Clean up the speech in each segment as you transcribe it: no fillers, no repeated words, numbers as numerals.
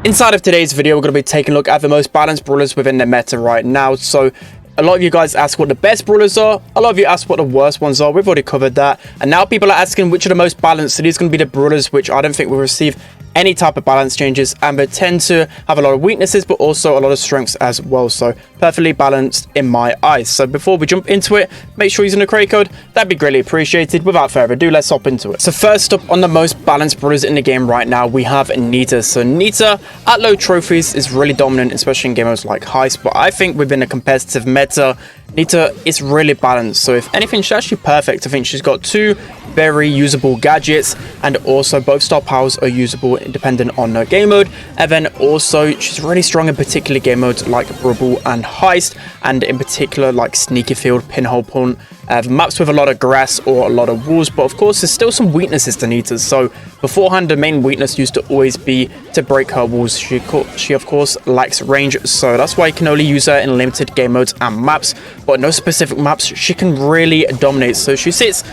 Inside of today's video, we're going to be taking a look at the most balanced brawlers within the meta right now. So a lot of you guys ask what the best brawlers are. A lot of you ask what the worst ones are. We've already covered that. And now people are asking which are the most balanced. So these are going to be the brawlers which I don't think will receive any type of balance changes, and they tend to have a lot of weaknesses but also a lot of strengths as well. So perfectly balanced in my eyes. So before we jump into it, make sure you're using the create code. That'd be greatly appreciated. Without further ado, let's hop into it. So first up on the most balanced brawlers in the game right now, we have Nita. So Nita at low trophies is really dominant, especially in game modes like Heist, but I think within a competitive meta, Nita is really balanced. So if anything, she's actually perfect. I think she's got two very usable gadgets, and also both star powers are usable depending on her game mode. And then also she's really strong in particular game modes like Brawl and Heist, and in particular like Sneaky Field, Pinhole Punt, maps with a lot of grass or a lot of walls. But of course there's still some weaknesses to Nita. So beforehand, the main weakness used to always be to break her walls. She of course lacks range, so that's why you can only use her in limited game modes and maps, but no specific maps she can really dominate. So she sits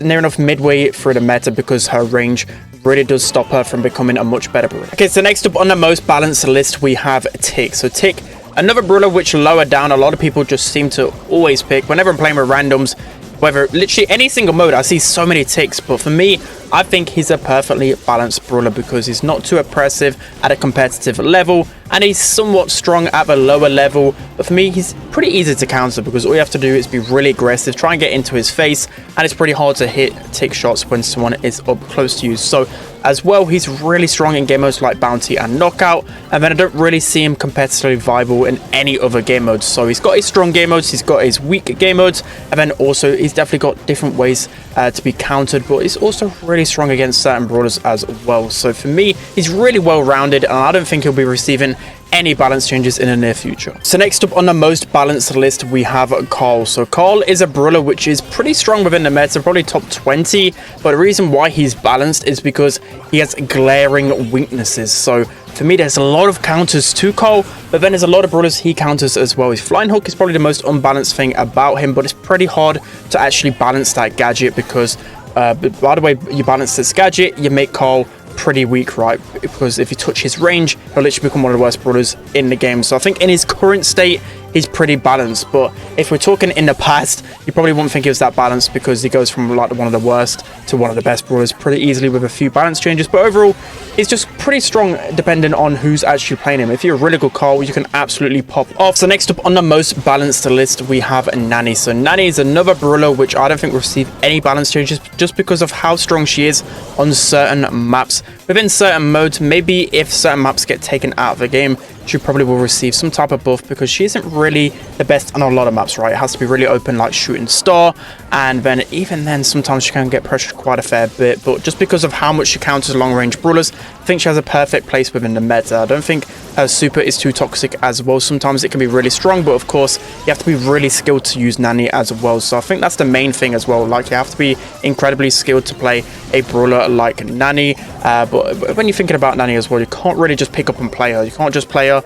near enough midway through the meta because her range really does stop her from becoming a much better brawler. Okay, so next up on the most balanced list we have Tick. So Tick, another brawler which lower down a lot of people just seem to always pick whenever I'm playing with randoms, whether literally any single mode. I see so many Ticks, but for me, I think he's a perfectly balanced brawler because he's not too oppressive at a competitive level, and he's somewhat strong at the lower level. But for me, he's pretty easy to counter because all you have to do is be really aggressive, try and get into his face, and it's pretty hard to hit Tick shots when someone is up close to you. So as well, he's really strong in game modes like Bounty and Knockout, and then I don't really see him competitively viable in any other game modes. So he's got his strong game modes, he's got his weak game modes, and then also he's definitely got different ways to be countered, but he's also really strong against certain brawlers as well. So for me, he's really well rounded, and I don't think he'll be receiving any balance changes in the near future. So next up on the most balanced list we have Carl. So Carl is a brawler which is pretty strong within the meta, probably top 20, but the reason why he's balanced is because he has glaring weaknesses. So for me, there's a lot of counters to Carl, but then there's a lot of brawlers he counters as well. His flying hook is probably the most unbalanced thing about him, but it's pretty hard to actually balance that gadget because by the way you balance this gadget, you make Carl pretty weak, right? Because if you touch his range, he'll literally become one of the worst brawlers in the game. So I think in his current state, he's pretty balanced, but if we're talking in the past, you probably wouldn't think he was that balanced because he goes from like one of the worst to one of the best brawlers pretty easily with a few balance changes. But overall, he's just pretty strong depending on who's actually playing him. If you're a really good Carl, you can absolutely pop off. So next up on the most balanced list, we have Nanny. So Nanny is another brawler which I don't think will receive any balance changes just because of how strong she is on certain maps. Within certain modes, maybe if certain maps get taken out of the game, she probably will receive some type of buff because she isn't really the best on a lot of maps, right? It has to be really open like Shooting Star, and then even then sometimes she can get pressured quite a fair bit. But just because of how much she counters long range brawlers, I think she has a perfect place within the meta. I don't think her super is too toxic as well. Sometimes it can be really strong, but of course you have to be really skilled to use Nanny as well. So I think that's the main thing as well. Like, you have to be incredibly skilled to play a brawler like Nanny. But when you're thinking about Nanny as well, you can't really just pick up and play her. You can't just play her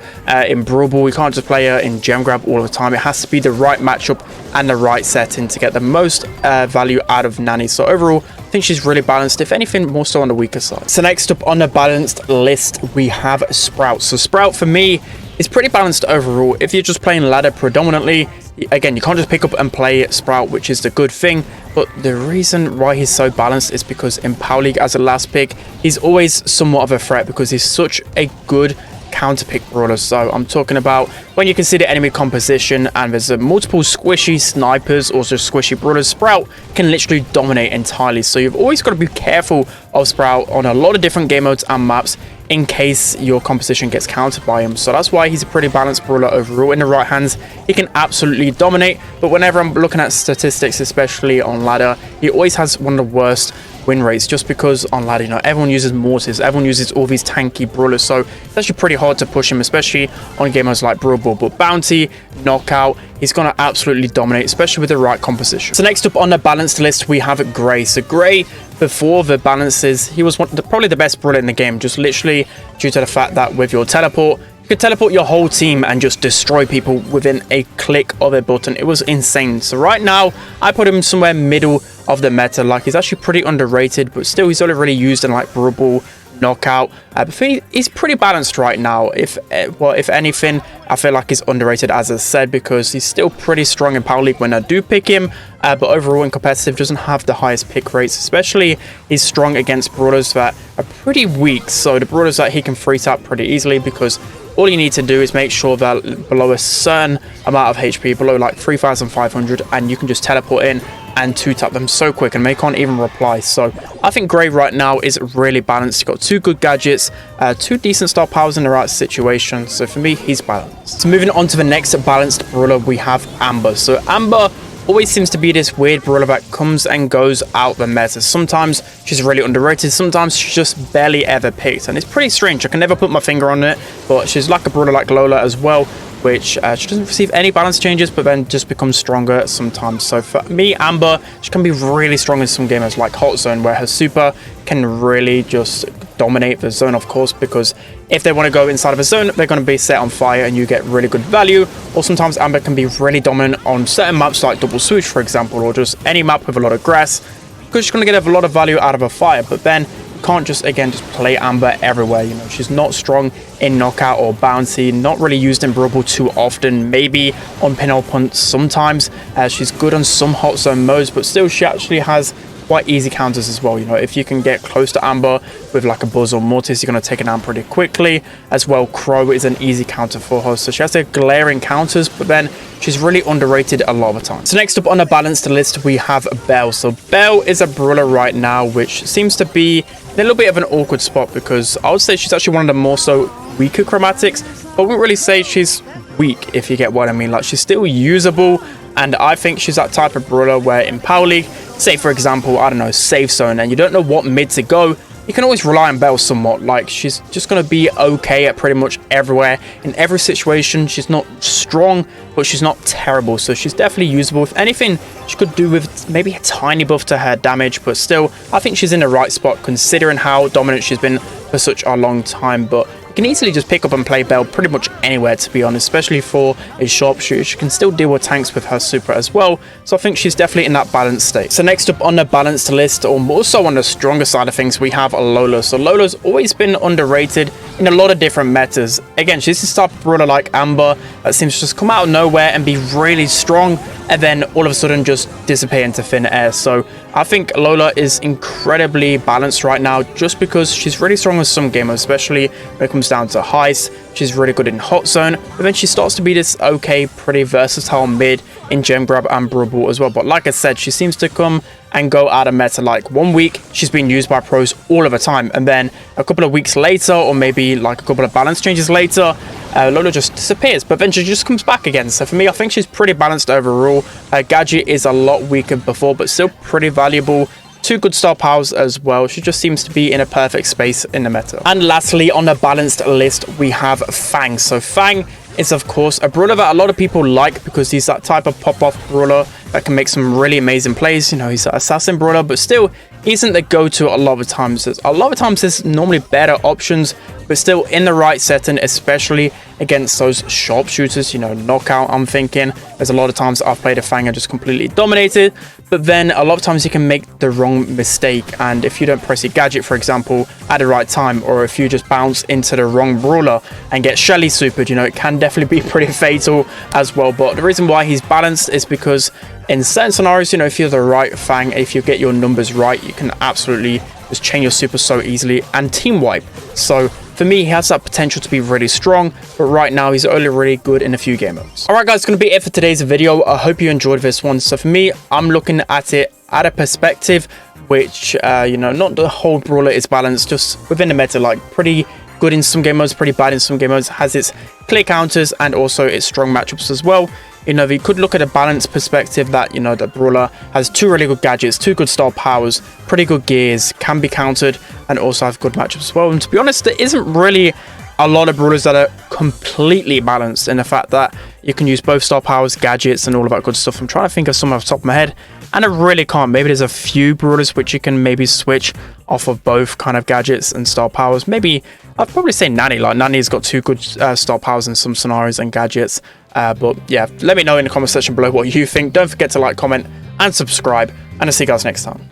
in Brawl. You can't just play her in Gem Grab all the time. It has to be the right matchup and the right setting to get the most value out of Nanny. So overall, I think she's really balanced, if anything more so on the weaker side. So next up on the balanced list we have Sprout. So Sprout for me is pretty balanced overall. If you're just playing ladder predominantly, again, you can't just pick up and play Sprout, which is the good thing. But the reason why he's so balanced is because in Power League as a last pick, he's always somewhat of a threat because he's such a good counter pick brawler. So I'm talking about when you consider enemy composition and there's multiple squishy snipers, also squishy brawlers, Sprout can literally dominate entirely. So you've always got to be careful of Sprout on a lot of different game modes and maps in case your composition gets countered by him. So that's why he's a pretty balanced brawler overall. In the right hands, he can absolutely dominate, but whenever I'm looking at statistics, especially on ladder, he always has one of the worst win rates just because on ladder, you know, everyone uses mortars, everyone uses all these tanky brawlers, so it's actually pretty hard to push him, especially on game modes like Brawl. But Bounty, Knockout, he's gonna absolutely dominate, especially with the right composition. So next up on the balanced list we have Gray. So Gray, before the balances, he was probably the best brawler in the game, just literally due to the fact that with your teleport, you could teleport your whole team and just destroy people within a click of a button. It was insane. So right now, I put him somewhere middle of the meta. Like, he's actually pretty underrated, but still he's only really used in like Brawl, knockout. But for me, he's pretty balanced right now. If anything, I feel like he's underrated, as I said, because he's still pretty strong in Power League when I do pick him. But overall in competitive, doesn't have the highest pick rates, especially he's strong against brawlers that are pretty weak. So the brawlers that he can free tap pretty easily, because all you need to do is make sure that below a certain amount of HP, below like 3,500, and you can just teleport in and 2-tap them so quick and they can't even reply. So I think Gray right now is really balanced. He's got 2 good gadgets, 2 decent star powers in the right situation. So for me, he's balanced. So moving on to the next balanced brawler, we have Amber. So Amber always seems to be this weird brawler that comes and goes out the meta. Sometimes she's really underrated, sometimes she's just barely ever picked, and it's pretty strange. I can never put my finger on it, but she's like a brawler like Lola as well, which she doesn't receive any balance changes, but then just becomes stronger sometimes. So for me, Amber, she can be really strong in some games like Hot Zone, where her super can really just dominate the zone, of course, because if they want to go inside of a zone, they're going to be set on fire and you get really good value. Or sometimes Amber can be really dominant on certain maps like Double Switch, for example, or just any map with a lot of grass, because she's going to get a lot of value out of a fire. But then you can't just play Amber everywhere. You know, she's not strong in knockout or bounty, not really used in Brawl too often, maybe on pin or punt sometimes. She's good on some Hot Zone modes, but still she actually has quite easy counters as well. You know, if you can get close to Amber with like a Buzz or Mortis, you're going to take it down pretty quickly. As well, Crow is an easy counter for her, so she has the glaring counters, but then she's really underrated a lot of the time. So next up on the balanced list, we have Belle. So Belle is a brawler right now, which seems to be in a little bit of an awkward spot, because I would say she's actually one of the more so weaker chromatics, but I wouldn't really say she's weak, if you get what I mean. Like, she's still usable, and I think she's that type of brawler where in Power League, say for example, I don't know, safe zone, and you don't know what mid to go, you can always rely on Belle somewhat. Like, she's just going to be okay at pretty much everywhere, in every situation. She's not strong, but she's not terrible, so she's definitely usable. If anything, she could do with maybe a tiny buff to her damage, but still, I think she's in the right spot considering how dominant she's been for such a long time. But you can easily just pick up and play Belle pretty much anywhere, to be honest, especially for a sharpshooter. She can still deal with tanks with her super as well, so I think she's definitely in that balanced state. So next up on the balanced list, or more so on the stronger side of things, we have Lola. So Lola's always been underrated in a lot of different metas. Again, she's this type of brawler like Amber that seems to just come out of nowhere and be really strong, and then all of a sudden just disappear into thin air. So I think Lola is incredibly balanced right now, just because she's really strong with some gamers, especially when it comes down to heist. She's really good in Hot Zone, but then she starts to be this okay, pretty versatile mid in Gem Grab and Brawl as well. But like I said, she seems to come and go out of meta. Like 1 week she's been used by pros all of the time, and then a couple of weeks later, or maybe like a couple of balance changes later, Lola just disappears, but then she just comes back again. So for me, I think she's pretty balanced overall. Her gadget is a lot weaker before, but still pretty valuable. 2 good star powers as well. She just seems to be in a perfect space in the meta. And lastly, on the balanced list, we have Fang. So Fang is of course a brawler that a lot of people like, because he's that type of pop-off brawler that can make some really amazing plays. You know, he's an assassin brawler, but still isn't the go-to a lot of times. A lot of times there's normally better options, but still in the right setting, especially against those sharpshooters. You know, knockout, I'm thinking. There's a lot of times I've played a Fang and just completely dominated, but then a lot of times you can make the wrong mistake, and if you don't press your gadget, for example, at the right time, or if you just bounce into the wrong brawler and get Shelly supered, you know, it can definitely be pretty fatal as well. But the reason why he's balanced is because in certain scenarios, you know, if you're the right Fang, if you get your numbers right, you can absolutely just change your super so easily and team wipe. So for me, he has that potential to be really strong, but right now he's only really good in a few game modes. Alright guys, it's going to be it for today's video. I hope you enjoyed this one. So for me, I'm looking at it at a perspective which, you know, not the whole brawler is balanced, just within the meta, like pretty good in some game modes, pretty bad in some game modes, has its clear counters and also its strong matchups as well. You know, we could look at a balanced perspective that, you know, the brawler has 2 really good gadgets, 2 good star powers, pretty good gears, can be countered, and also have good matchups as well. And to be honest, there isn't really a lot of brawlers that are completely balanced in the fact that you can use both star powers, gadgets, and all of that good stuff. I'm trying to think of some off the top of my head, and I really can't. Maybe there's a few brawlers which you can maybe switch off of both kind of gadgets and star powers. Maybe I'd probably say Nanny. Like, Nanny's got 2 good star powers in some scenarios and gadgets. But yeah, let me know in the comment section below what you think. Don't forget to like, comment, and subscribe, and I'll see you guys next time.